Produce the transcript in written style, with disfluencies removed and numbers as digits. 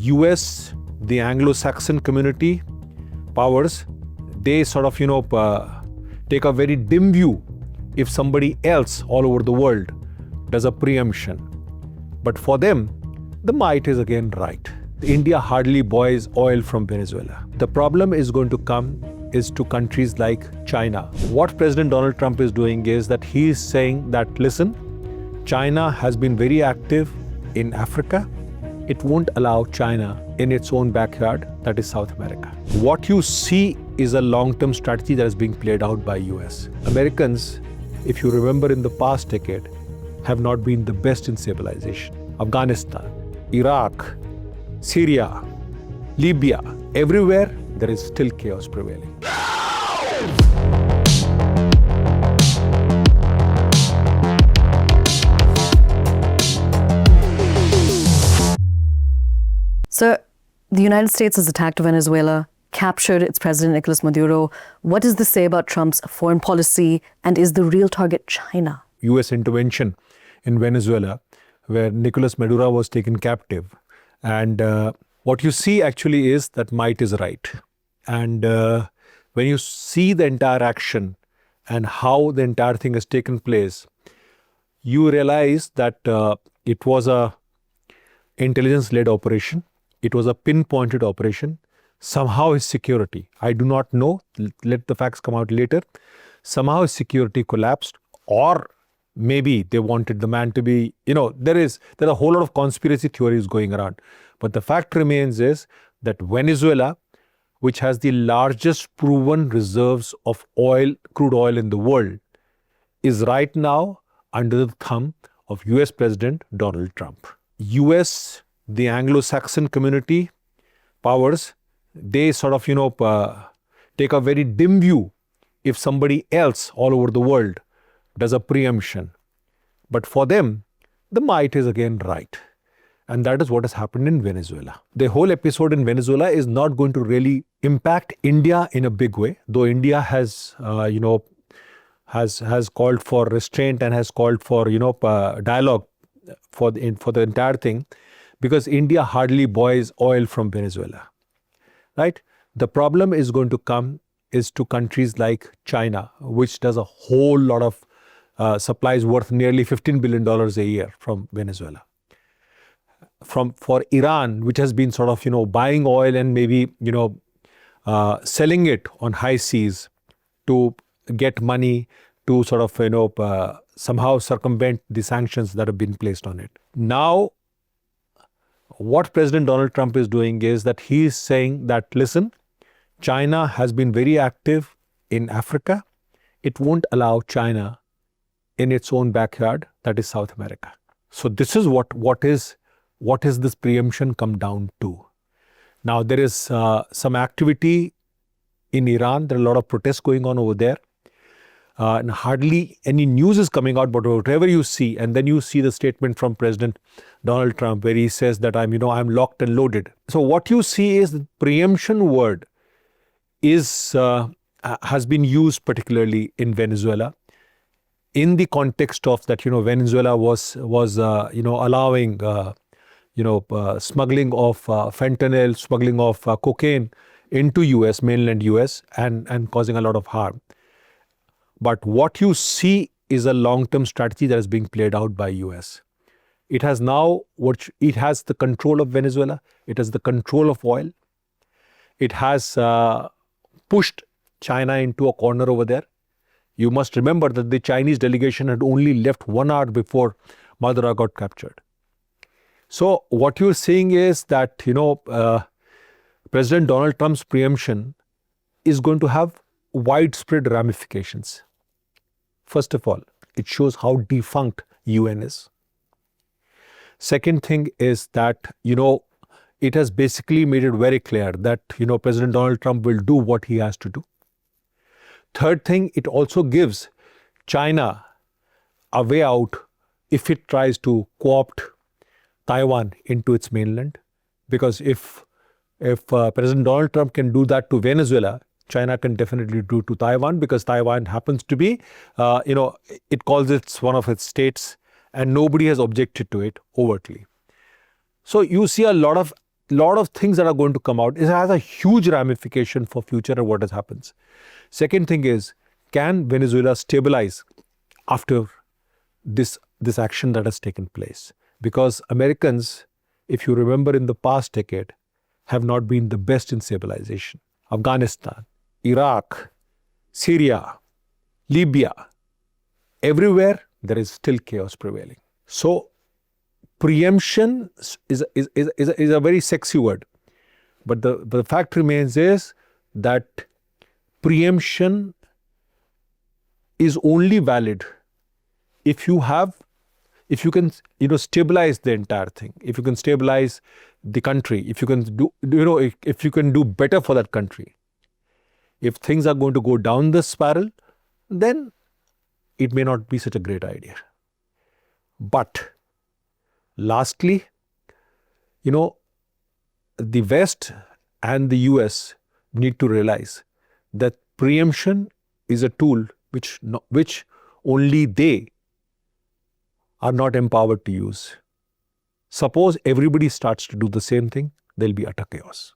US, the Anglo-Saxon community powers, they sort of, take a very dim view if somebody else all over the world does a preemption. But for them, the might is again right. India hardly buys oil from Venezuela. The problem is going to come is to countries like China. What President Donald Trump is doing is that he is saying that, listen, China has been very active in Africa. It won't allow China in its own backyard, that is South America. What you see is a long-term strategy that is being played out by US. Americans, if you remember in the past decade, have not been the best in civilization. Afghanistan, Iraq, Syria, Libya, everywhere there is still chaos prevailing. So, the United States has attacked Venezuela, captured its president, Nicolás Maduro. What does this say about Trump's foreign policy, and is the real target China? US intervention in Venezuela, where Nicolás Maduro was taken captive. And what you see actually is that might is right. And when you see the entire action and how the entire thing has taken place, you realize that it was a intelligence-led operation. It was a pinpointed operation. Somehow his security, I do not know, let the facts come out later. Somehow his security collapsed, or maybe they wanted the man to be, there are a whole lot of conspiracy theories going around. But the fact remains is that Venezuela, which has the largest proven reserves of oil, crude oil in the world, is right now under the thumb of US President Donald Trump. US, the Anglo-Saxon community powers, they sort of, take a very dim view if somebody else all over the world does a preemption. But for them, the might is again right. And that is what has happened in Venezuela. The whole episode in Venezuela is not going to really impact India in a big way, though India has, has called for restraint and has called for, dialogue for the entire thing, because India hardly buys oil from Venezuela, right? The problem is going to come is to countries like China, which does a whole lot of supplies worth nearly $15 billion a year from Venezuela. For Iran, which has been sort of, buying oil and maybe, selling it on high seas to get money to sort of, somehow circumvent the sanctions that have been placed on it. Now, what President Donald Trump is doing is that he is saying that, listen, China has been very active in Africa. It won't allow China in its own backyard, that is South America. So this is what is this preemption come down to. Now there is some activity in Iran. There are a lot of protests going on over there. And hardly any news is coming out, but whatever you see, and then you see the statement from President Donald Trump where he says that I'm locked and loaded. So what you see is the preemption word is has been used particularly in Venezuela in the context of that, Venezuela was allowing smuggling of fentanyl, smuggling of cocaine into US, mainland US, and causing a lot of harm. But what you see is a long-term strategy that is being played out by US. It has now, it has the control of Venezuela. It has the control of oil. It has pushed China into a corner over there. You must remember that the Chinese delegation had only left 1 hour before Maduro got captured. So what you're seeing is that, President Donald Trump's preemption is going to have widespread ramifications. First of all, it shows how defunct UN is. Second thing is that, it has basically made it very clear that, President Donald Trump will do what he has to do. Third thing, it also gives China a way out if it tries to co-opt Taiwan into its mainland. Because if President Donald Trump can do that to Venezuela, China can definitely do to Taiwan, because Taiwan happens to be, it calls it one of its states, and nobody has objected to it overtly. So you see a lot of lot of things that are going to come out. It has a huge ramification for future and what happens. Second thing is, can Venezuela stabilize after this action that has taken place? Because Americans, if you remember in the past decade, have not been the best in stabilization. Afghanistan, Iraq, Syria, Libya, everywhere there is still chaos prevailing. So preemption is a very sexy word, but the fact remains is that preemption is only valid if you can stabilize the entire thing, if you can stabilize the country, if you can if you can do better for that country. If things are going to go down the spiral, then it may not be such a great idea. But lastly, the West and the US need to realize that preemption is a tool which only they are not empowered to use. Suppose everybody starts to do the same thing, there'll be utter chaos.